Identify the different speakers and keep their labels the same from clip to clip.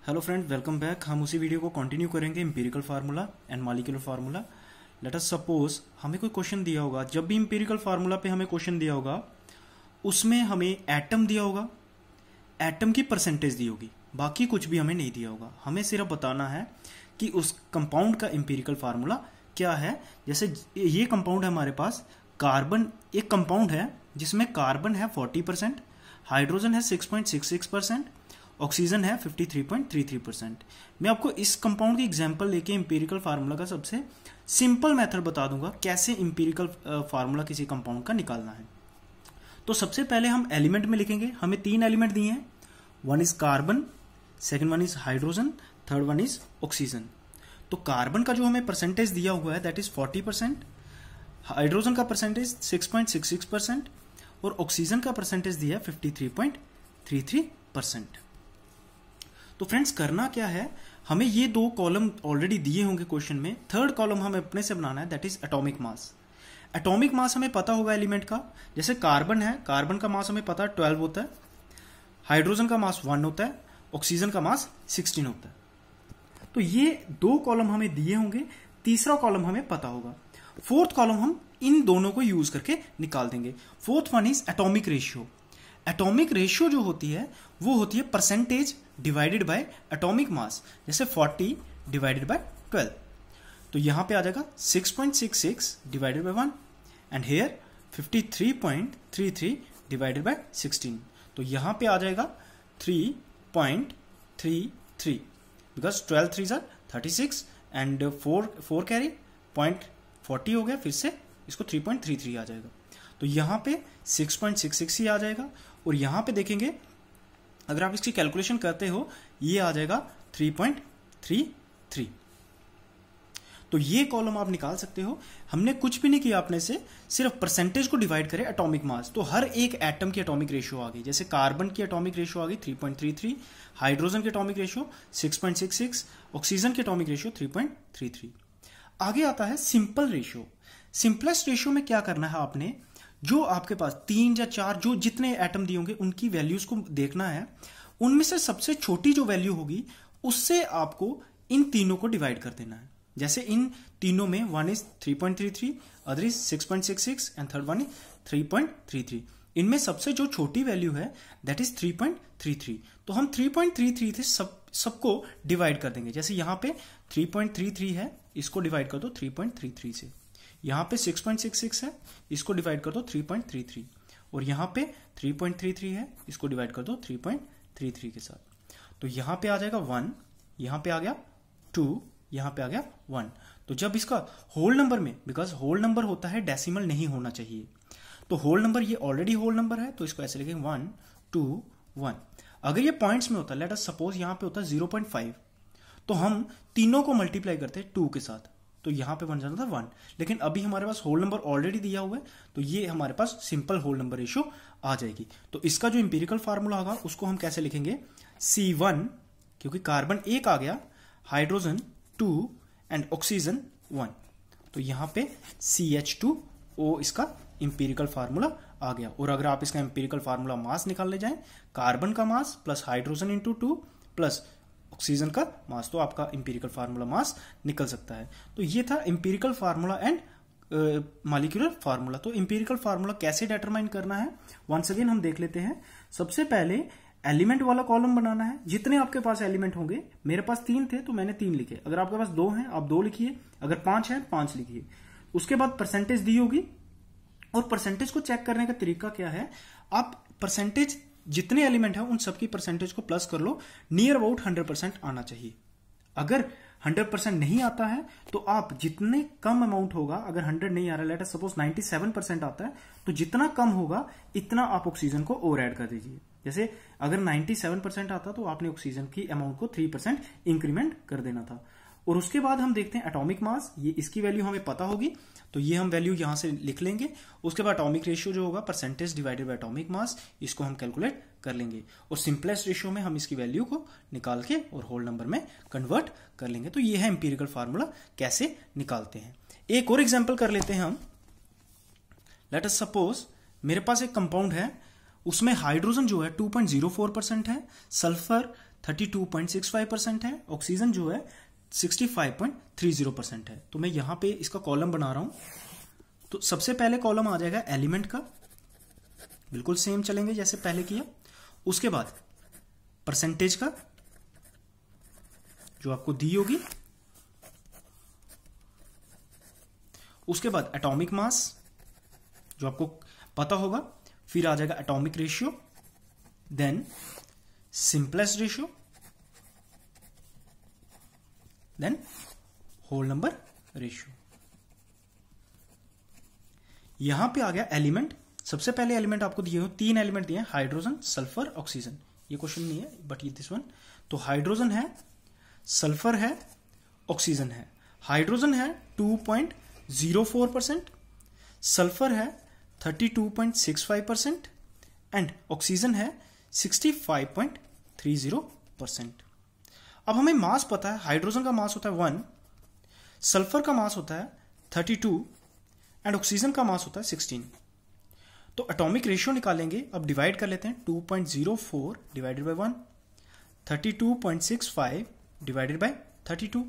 Speaker 1: Hello friend, welcome back. हम उसी video को कंटिन्यू करेंगे, empirical formula and molecular formula. Let us suppose हमें कोई क्वेश्चन दिया होगा। जब भी एम्पिरिकल फार्मूला पे हमें क्वेश्चन दिया होगा, उसमें हमें एटम दिया होगा, एटम की परसेंटेज दी होगी, बाकी कुछ भी हमें नहीं दिया होगा। हमें सिर्फ बताना है कि उस कंपाउंड का एम्पिरिकल फार्मूला क्या है। जैसे ये कंपाउंड है हमारे पास, कार्बन एक कंपाउंड है जिसमें कार्बन है 40%, हाइड्रोजन है 6.66%, ऑक्सीजन है 53.33%। मैं आपको इस कंपाउंड की एग्जांपल लेके एम्पिरिकल फार्मूला का सबसे सिंपल मेथड बता दूंगा कैसे एम्पिरिकल फार्मूला किसी कंपाउंड का निकालना है। तो सबसे पहले हम एलिमेंट में लिखेंगे। हमें 3 एलिमेंट दिए हैं, one is carbon, second one is hydrogen, third one is oxygen. तो कार्बन का जो हमें परसेंटेज दिया हुआ है दैट इज 40%, हाइड्रोजन का परसेंटेज 6.66% और ऑक्सीजन का परसेंटेज दिया है 53.33%। तो फ्रेंड्स करना क्या है, हमें ये 2 कॉलम ऑलरेडी दिए होंगे क्वेश्चन में। थर्ड कॉलम हमें अपने से बनाना है, that is atomic mass. Atomic mass हमें पता होगा एलिमेंट का। जैसे कार्बन है, कार्बन का मास हमें पता है 12 होता है, हाइड्रोजन का मास 1 होता है, ऑक्सीजन का मास 16 होता है। तो ये 2 कॉलम हमें दिए होंगे, तीसरा कॉलम हमें पता होगा। फोर्थ कॉलम हम इन दोनों को यूज करके निकाल देंगे। Fourth one is atomic ratio. Atomic ratio जो होती है वो होती है percentage divided by atomic mass. जैसे 40 डिवाइडेड बाय 12, तो यहां पे आ जाएगा 6.66 divided by 1 and here 53.33 divided by 16। तो यहां पे आ जाएगा 3.33 बिकॉज 12 3 आर 36 एंड 4 कैरी 0.40 हो गया, फिर से इसको 3.33 आ जाएगा। तो यहां पे 6.66 ही आ जाएगा। और यहां पे देखेंगे अगर आप इसकी कैलकुलेशन करते हो ये आ जाएगा 3.33। तो ये कॉलम आप निकाल सकते हो। हमने कुछ भी नहीं किया अपने से, सिर्फ परसेंटेज को डिवाइड करें एटॉमिक मास, तो हर एक एटम की एटॉमिक रेशियो आ गई। जैसे कार्बन की एटॉमिक रेशियो आ गई 3.33, हाइड्रोजन की एटॉमिक रेशियो 6.66, ऑक्सीजन की एटॉमिक रेशियो 3.33। आगे आता है सिंपल रेशियो। सिंपलेस्ट रेशियो में क्या करना है, आपने जो आपके पास 3 या 4 जो जितने एटम दिए होंगे उनकी वैल्यूज को देखना है। उनमें से सबसे छोटी जो वैल्यू होगी उससे आपको इन तीनों को डिवाइड कर देना है। जैसे इन तीनों में one is 3.33, other is 6.66 and third one is 3.33। इनमें सबसे जो छोटी वैल्यू है दैट इज 3.33। तो हम 3.33 से सबको डिवाइड कर देंगे। जैसे यहां पे 3.33 है, इसको डिवाइड कर दो 3.33 से। यहां पे 6.66 है, इसको डिवाइड कर दो 3.33, और यहां पे 3.33 है, इसको डिवाइड कर दो 3.33 के साथ। तो यहां पे आ जाएगा 1, यहां पे आ गया 2, यहां पे आ गया 1। तो जब इसका होल नंबर में, बिकॉज होल नंबर होता है डेसिमल नहीं होना चाहिए, तो होल नंबर ये ऑलरेडी होल नंबर है तो इसको ऐसे लिखेंगे 1 2 1। अगर ये पॉइंट्स में होता, लेट अस सपोज यहां पे होता 0.5, तो हम तीनों को मल्टीप्लाई करते हैं 2 के साथ, तो यहां पे बन जाता था 1। लेकिन अभी हमारे पास होल नंबर ऑलरेडी दिया हुआ है तो ये हमारे पास सिंपल होल नंबर रेशियो आ जाएगी। तो इसका जो इंपीरिकल फार्मूला होगा उसको हम कैसे लिखेंगे, C1, क्योंकि कार्बन 1 आ गया, हाइड्रोजन 2 एंड ऑक्सीजन 1, तो यहां पे CH2O इसका इंपीरिकल फार्मूला आ गया। और अगर आप इसका इंपीरिकल फार्मूला मास निकालने जाएं, कार्बन का mass plus hydrogen into 2 plus oxygen का मास, तो आपका इंपीरिकल फार्मूला मास निकल सकता है। तो ये था empirical formula and molecular formula. तो इंपीरिकल फार्मूला कैसे डिटरमाइन करना है, वंस अगेन हम देख लेते हैं। सबसे पहले एलिमेंट वाला कॉलम बनाना है। जितने आपके पास एलिमेंट होंगे, मेरे पास 3 थे तो मैंने 3 लिखे, अगर आपके पास 2 हैं आप 2 लिखिए, अगर 5 है 5 लिखिए। उसके बाद परसेंटेज दी होगी, और परसेंटेज को चेक करने का तरीका क्या है, आप परसेंटेज जितने एलिमेंट है उन सबकी परसेंटेज को प्लस कर लो, नियर अबाउट 100% आना चाहिए। अगर 100% नहीं आता है तो आप जितने कम अमाउंट होगा, अगर 100 नहीं आ रहा, लेट अस सपोज 97% आता है, तो जितना कम होगा इतना आप ऑक्सीजन को ओवर ऐड कर दीजिए। जैसे अगर 97% आता तो आपने ऑक्सीजन की अमाउंट को 3% इंक्रीमेंट कर देना था। और उसके बाद हम देखते हैं एटॉमिक मास, ये इसकी वैल्यू हमें पता होगी तो ये हम वैल्यू यहां से लिख लेंगे। उसके बाद एटॉमिक रेशियो जो होगा percentage divided by atomic mass, इसको हम कैलकुलेट कर लेंगे, और सिंपलेस्ट रेशियो में हम इसकी वैल्यू को निकाल के और होल नंबर में कन्वर्ट कर लेंगे। तो ये है इंपीरिकल फार्मूला कैसे निकालते हैं। एक और एग्जांपल कर लेते हैं हम। लेट अस सपोज मेरे पास एक कंपाउंड है, उसमें हाइड्रोजन जो है 2.04% है, सल्फर 32.65% है, ऑक्सीजन जो है 65.30% है। तो मैं यहां पे इसका कॉलम बना रहा हूं। तो सबसे पहले कॉलम आ जाएगा एलिमेंट का, बिल्कुल सेम चलेंगे जैसे पहले किया। उसके बाद परसेंटेज का जो आपको दी होगी, उसके बाद एटॉमिक मास जो आपको पता होगा, फिर आ जाएगा atomic ratio, then simplest ratio, then whole number ratio. यहां पे आ गया एलिमेंट। सबसे पहले एलिमेंट आपको दिए हो, 3 एलिमेंट दिए हैं, हाइड्रोजन, सल्फर, ऑक्सीजन। ये क्वेश्चन नहीं है बट ये दिस वन। तो हाइड्रोजन है, सल्फर है, ऑक्सीजन है। हाइड्रोजन है 2.04%, सल्फर है 32.65% एंड ऑक्सीजन है 65.30%। अब हमें मास पता है, हाइड्रोजन का मास होता है 1, सल्फर का मास होता है 32 एंड ऑक्सीजन का मास होता है 16। तो एटॉमिक रेशियो निकालेंगे। अब डिवाइड कर लेते हैं, 2.04 divided by 1, 32.65 divided by 32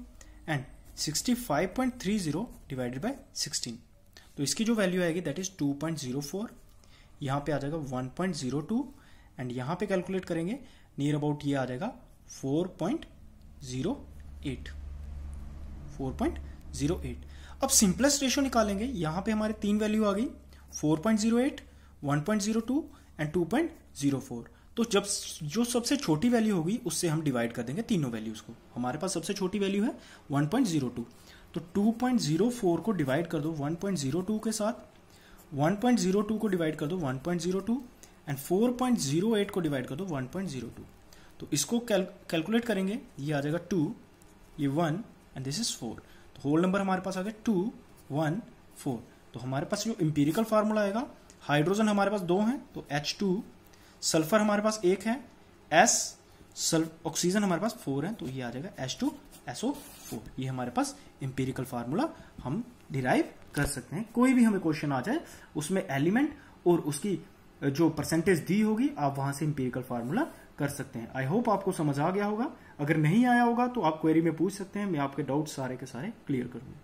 Speaker 1: and 65.30 divided by 16। तो इसकी जो वैल्यू आएगी दैट इज 2.04। यहां पे आ जाएगा 1.02 एंड यहां पे कैलकुलेट करेंगे नियर अबाउट ये आ जाएगा 4.08। अब सिंपलेस्ट रेशियो निकालेंगे। यहां पे हमारे 3 वैल्यू आ गई, 4.08, 1.02 एंड 2.04। तो जब जो सबसे छोटी वैल्यू होगी उससे हम डिवाइड कर देंगे तीनों वैल्यूज को। हमारे पास सबसे छोटी वैल्यू है 1.02, तो 2.04 को डिवाइड कर दो 1.02 के साथ, 1.02 को डिवाइड कर दो 1.02 एंड 4.08 को डिवाइड कर दो 1.02। तो इसको कैलकुलेट करेंगे, ये आ जाएगा 2, ये 1 एंड दिस इज 4। तो होल नंबर हमारे पास आ गया 2, 1, 4। तो हमारे पास जो इंपीरिकल फार्मूला आएगा, हाइड्रोजन हमारे पास 2 हैं तो H2, सल्फर हमारे पास 1 है S, ऑक्सीजन हमारे पास 4 है तो ये आ जाएगा H2SO4। ये हमारे पास इंपीरिकल फार्मूला हम डिराइव कर सकते हैं। कोई भी हमें क्वेश्चन आ जाए उसमें एलिमेंट और उसकी जो परसेंटेज दी होगी आप वहां से इंपीरिकल फार्मूला कर सकते हैं। आई होप आपको समझ आ गया होगा। अगर नहीं आया होगा तो आप क्वेरी में पूछ सकते हैं, मैं आपके डाउट्स सारे के सारे क्लियर करूंगा।